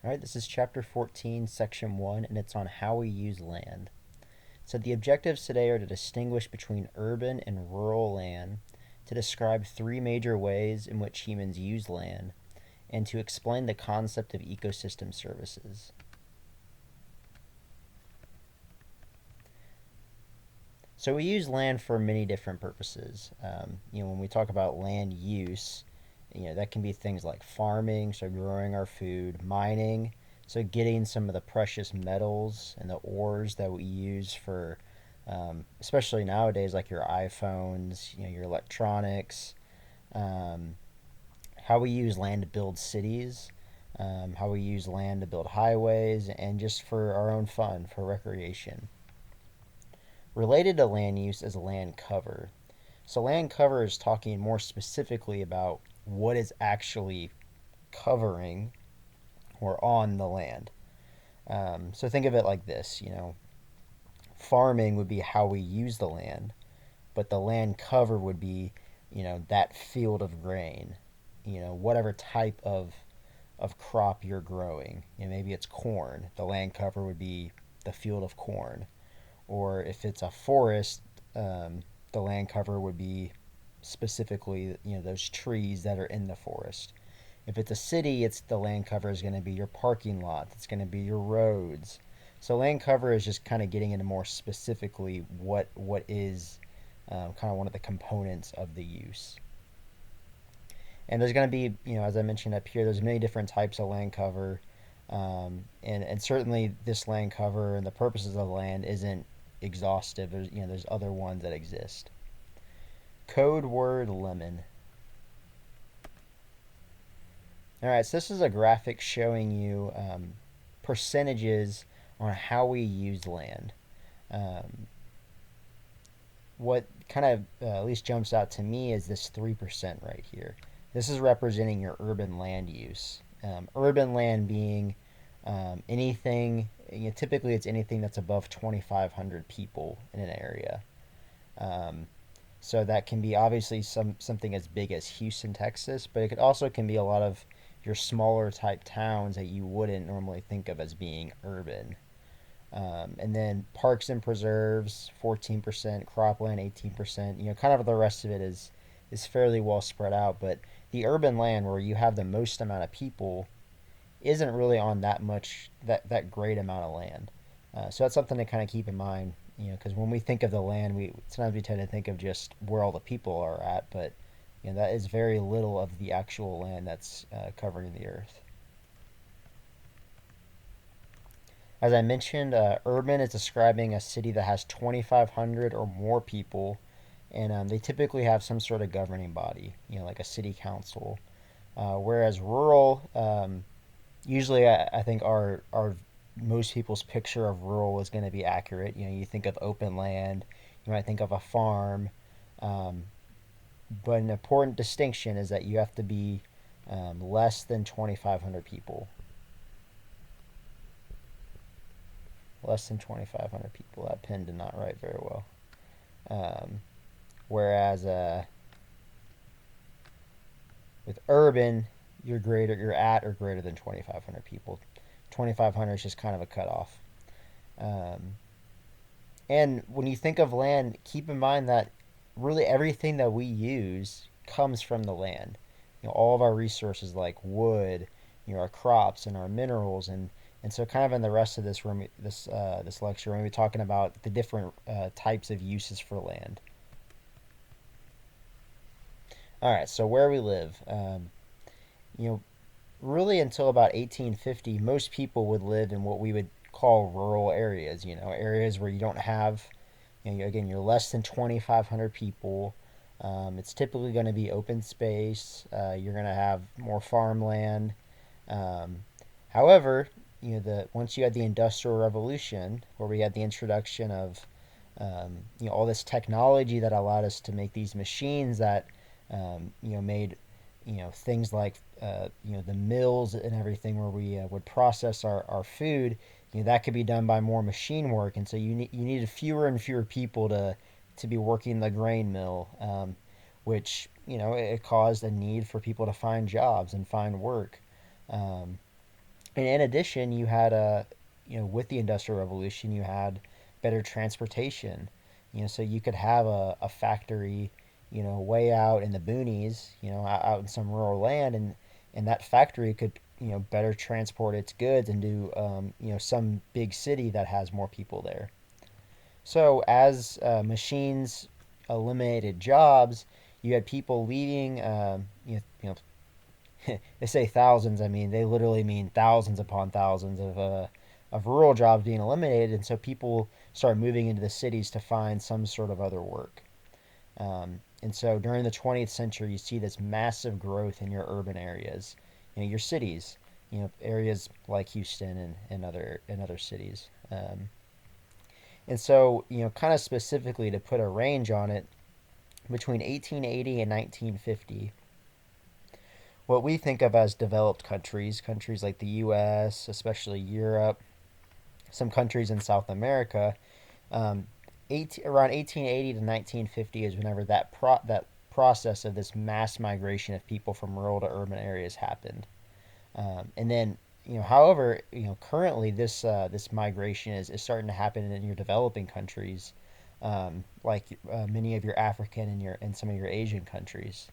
All right, this is chapter 14, section 1, and it's on how we use land. So, the objectives today are to distinguish between urban and rural land, to describe three major ways in which humans use land, and to explain the concept of ecosystem services. So, we use land for many different purposes. When we talk about land use, that can be things like farming, so growing our food, mining, so getting some of the precious metals and the ores that we use for, especially nowadays, like your iPhones, your electronics, um, how we use land to build cities, how we use land to build highways, and just for our own fun, for recreation. Related to land use is land cover. So, land cover is talking more specifically about what is actually covering or on the land. So, think of it like this farming would be how we use the land, but the land cover would be, that field of grain, whatever type of crop you're growing. Maybe it's corn. The land cover would be the field of corn. Or if it's a forest, the land cover would be specifically those trees that are in the forest. If it's a city, it's the land cover is going to be your parking lot. It's going to be your roads. So land cover is just kind of getting into more specifically what is kind of one of the components of the use. And there's going to be, as I mentioned up here, there's many different types of land cover, and certainly this land cover and the purposes of the land isn't exhaustive. There's other ones that exist. Code word lemon. All right, so this is a graphic showing you percentages on how we use land. Um, what kind of at least jumps out to me is this 3% right here. This is representing your urban land use. Urban land being anything, typically it's anything that's above 2,500 people in an area. Um, so that can be obviously something as big as Houston, Texas, but it could also can be a lot of your smaller type towns that you wouldn't normally think of as being urban. And then parks and preserves, 14%, cropland, 18%. Kind of the rest of it is fairly well spread out. But the urban land where you have the most amount of people isn't really on that great amount of land. So that's something to kind of keep in mind. Because when we think of the land, we sometimes we tend to think of just where all the people are at, but that is very little of the actual land that's covering the earth. As I mentioned, urban is describing a city that has 2,500 or more people, and they typically have some sort of governing body, like a city council. Whereas rural, usually I think our most people's picture of rural is going to be accurate. You think of open land, you might think of a farm, um, but an important distinction is that you have to be less than 2,500 people. Less than 2,500 people. That pen did not write very well. Um, whereas with urban, you're at or greater than 2,500 people. 2,500 is just kind of a cutoff. Um, and when you think of land, keep in mind that really everything that we use comes from the land. All of our resources like wood, our crops and our minerals, and so kind of in the rest of this lecture, we're going to be talking about the different types of uses for land. All right, so where we live, you know, really until about 1850, most people would live in what we would call rural areas. Areas where you don't have, again, you're less than 2,500 people. It's typically going to be open space. You're going to have more farmland. Um, However, the once you had the Industrial Revolution, where we had the introduction of all this technology that allowed us to make these machines that made things like the mills and everything where we would process our food. That could be done by more machine work, and so you needed fewer and fewer people to be working the grain mill, which it caused a need for people to find jobs and find work. Um, And in addition, you had with the Industrial Revolution, you had better transportation. So you could have a factory, way out in the boonies, out in some rural land, and that factory could, better transport its goods into, some big city that has more people there. So as machines eliminated jobs, you had people leaving. They say thousands. I mean, they literally mean thousands upon thousands of rural jobs being eliminated, and so people start moving into the cities to find some sort of other work. And so during the 20th century, you see this massive growth in your urban areas, your cities, areas like Houston and other cities. And so, kind of specifically to put a range on it, between 1880 and 1950, what we think of as developed countries, countries like the U.S., especially Europe, some countries in South America, um, around 1880 to 1950 is whenever that process of this mass migration of people from rural to urban areas happened. And then, however, currently this migration is starting to happen in your developing countries, like many of your African and some of your Asian countries.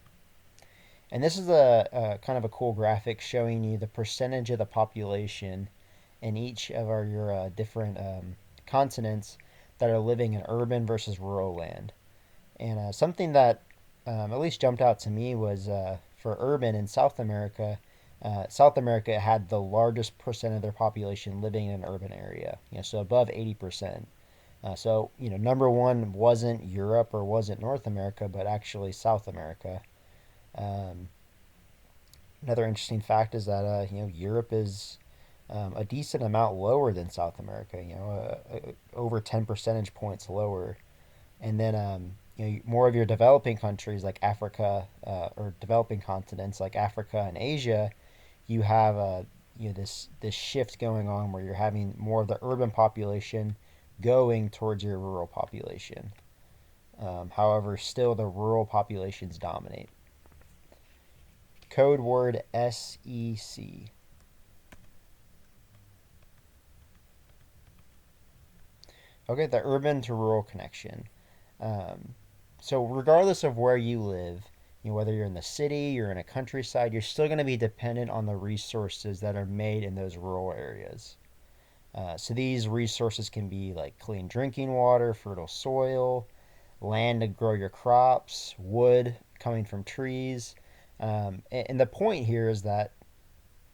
And this is a kind of a cool graphic showing you the percentage of the population in each of your different continents that are living in urban versus rural land. And something that at least jumped out to me was for urban in South America. South America had the largest percent of their population living in an urban area, so above 80%. So, number one wasn't Europe or wasn't North America, but actually South America. Um, Another interesting fact is that Europe is a decent amount lower than South America. Over 10 percentage points lower. And then more of your developing countries like Africa or developing continents like Africa and Asia, you have this shift going on where you're having more of the urban population going towards your rural population. However, still the rural populations dominate. Code word SEC. Okay, the urban to rural connection. Um, so regardless of where you live, whether you're in the city, you're in a countryside, you're still going to be dependent on the resources that are made in those rural areas. So these resources can be like clean drinking water, fertile soil, land to grow your crops, wood coming from trees. And the point here is that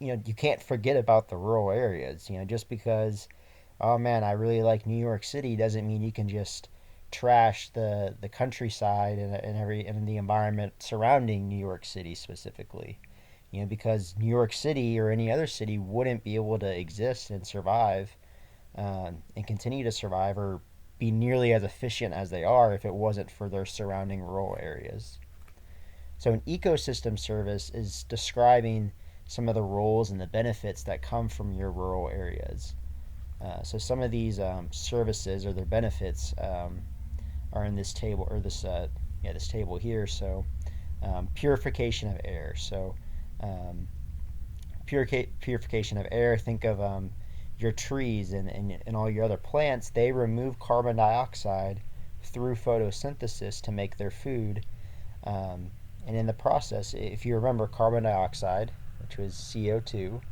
you can't forget about the rural areas. Just because, oh man, I really like New York City doesn't mean you can just trash the countryside and the environment surrounding New York City specifically. Because New York City or any other city wouldn't be able to exist and survive and continue to survive or be nearly as efficient as they are if it wasn't for their surrounding rural areas. So, an ecosystem service is describing some of the roles and the benefits that come from your rural areas. So, some of these services or their benefits are in this table or this table here. So, purification of air. So, um, purification of air. Think of your trees and all your other plants. They remove carbon dioxide through photosynthesis to make their food. Um, and in the process, if you remember carbon dioxide, which was CO2,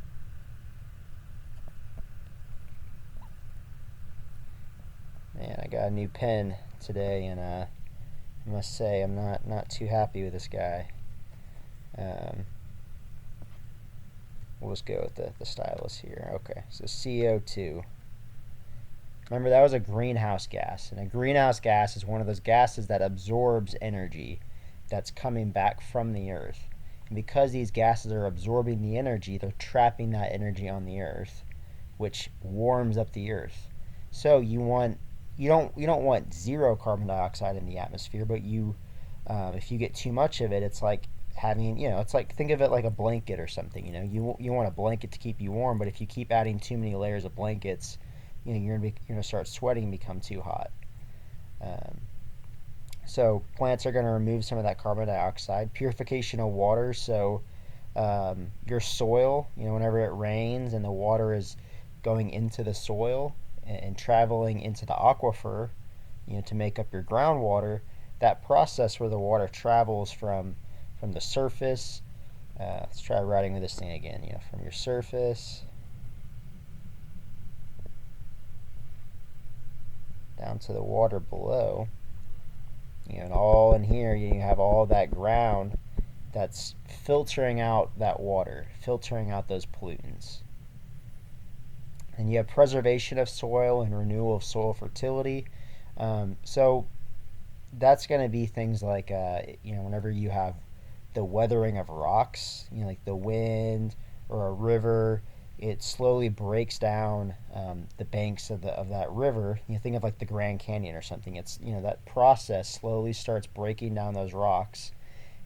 man, I got a new pen today, and I must say I'm not too happy with this guy. Um, we'll just go with the stylus here. Okay, so CO2. Remember, that was a greenhouse gas, and a greenhouse gas is one of those gases that absorbs energy that's coming back from the earth. And because these gases are absorbing the energy, they're trapping that energy on the earth, which warms up the earth. So you don't want zero carbon dioxide in the atmosphere, but if you get too much of it, it's like having it's like think of it like a blanket or something. You want a blanket to keep you warm, but if you keep adding too many layers of blankets, you're gonna start sweating and become too hot. Um, so plants are going to remove some of that carbon dioxide. Purification of water. So your soil. Whenever it rains and the water is going into the soil and traveling into the aquifer, to make up your groundwater, that process where the water travels from the surface. Let's try writing with this thing again. From your surface down to the water below. And all in here, you have all that ground that's filtering out that water, filtering out those pollutants. And you have preservation of soil and renewal of soil fertility. So that's going to be things like, whenever you have the weathering of rocks, like the wind or a river, it slowly breaks down the banks of that river. Think of like the Grand Canyon or something. It's that process slowly starts breaking down those rocks,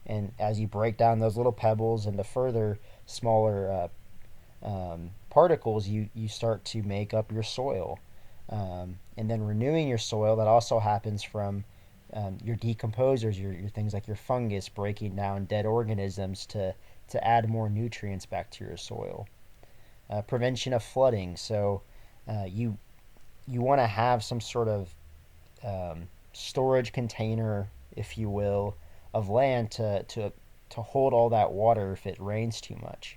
and as you break down those little pebbles into further smaller particles, you start to make up your soil, and then renewing your soil. That also happens from your decomposers, your things like your fungus breaking down dead organisms to add more nutrients back to your soil. Prevention of flooding. So you want to have some sort of storage container, if you will, of land to hold all that water if it rains too much.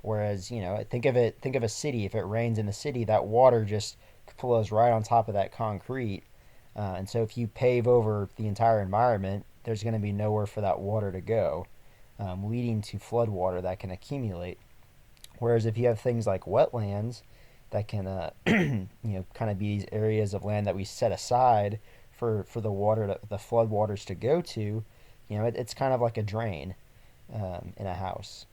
Whereas think of a city. If it rains in the city, that water just flows right on top of that concrete, and so if you pave over the entire environment, there's going to be nowhere for that water to go, leading to flood water that can accumulate. Whereas if you have things like wetlands that can, kind of be these areas of land that we set aside for the flood waters to go to, it's kind of like a drain in a house.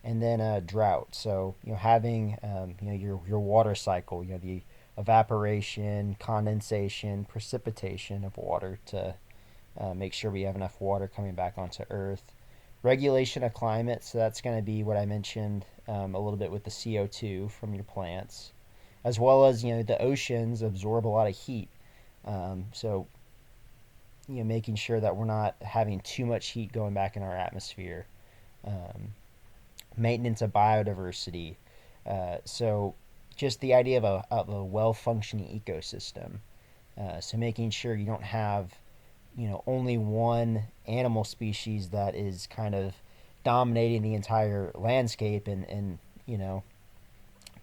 And then drought. So having your water cycle, the evaporation, condensation, precipitation of water to make sure we have enough water coming back onto Earth. Regulation of climate, so that's going to be what I mentioned a little bit with the CO2 from your plants, as well as the oceans absorb a lot of heat. So making sure that we're not having too much heat going back in our atmosphere. Maintenance of biodiversity. So just the idea of a well-functioning ecosystem. So making sure you don't have only one animal species that is kind of dominating the entire landscape and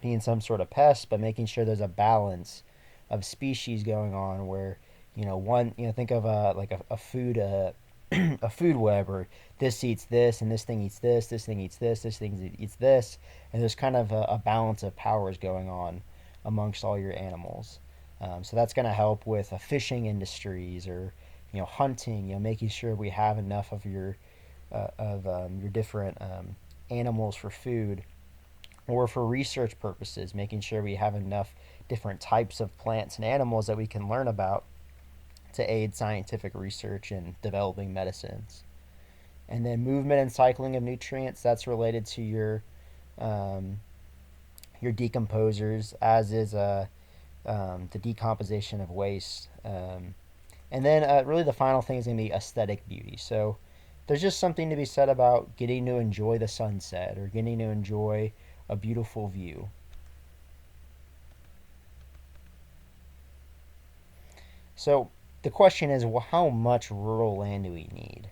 being some sort of pest, but making sure there's a balance of species going on where one think of a food a food web, or this eats this and this thing eats this thing eats this thing eats this, and there's kind of a balance of powers going on amongst all your animals. So that's going to help with fishing industries, or hunting, making sure we have enough of your different animals for food, or for research purposes, making sure we have enough different types of plants and animals that we can learn about to aid scientific research and developing medicines. And then movement and cycling of nutrients, that's related to your decomposers, as is the decomposition of waste. And then really the final thing is going to be aesthetic beauty. So there's just something to be said about getting to enjoy the sunset or getting to enjoy a beautiful view. So the question is, well, how much rural land do we need?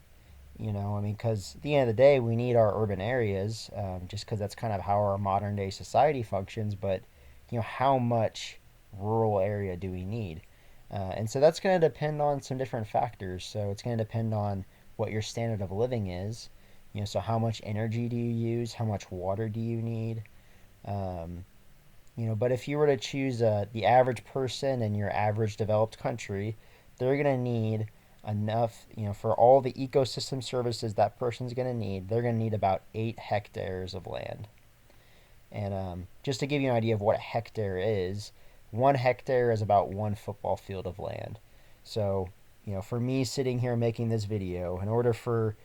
Because at the end of the day, we need our urban areas, just because that's kind of how our modern day society functions. But how much rural area do we need? And so that's going to depend on some different factors. So it's going to depend on what your standard of living is. So how much energy do you use? How much water do you need? Um, but if you were to choose the average person in your average developed country, they're going to need enough, for all the ecosystem services that person's going to need. They're going to need about 8 hectares of land. And just to give you an idea of what a hectare is, 1 hectare is about one football field of land. So, for me sitting here making this video, in order for,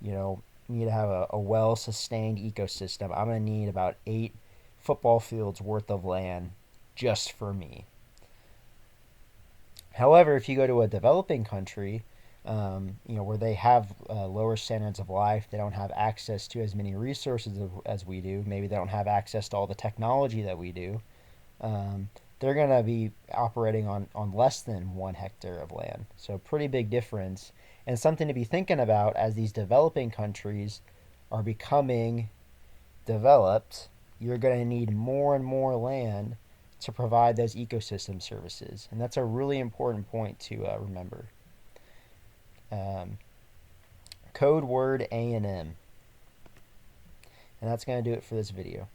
me to have a well sustained ecosystem, I'm going to need about 8 football fields worth of land just for me. However, if you go to a developing country, where they have lower standards of life. They don't have access to as many resources as we do. Maybe they don't have access to all the technology that we do. Um, they're going to be operating on less than 1 hectare of land. So, pretty big difference. And something to be thinking about as these developing countries are becoming developed. You're going to need more and more land to provide those ecosystem services. And that's a really important point to remember. Um, Code word A&M. And that's going to do it for this video.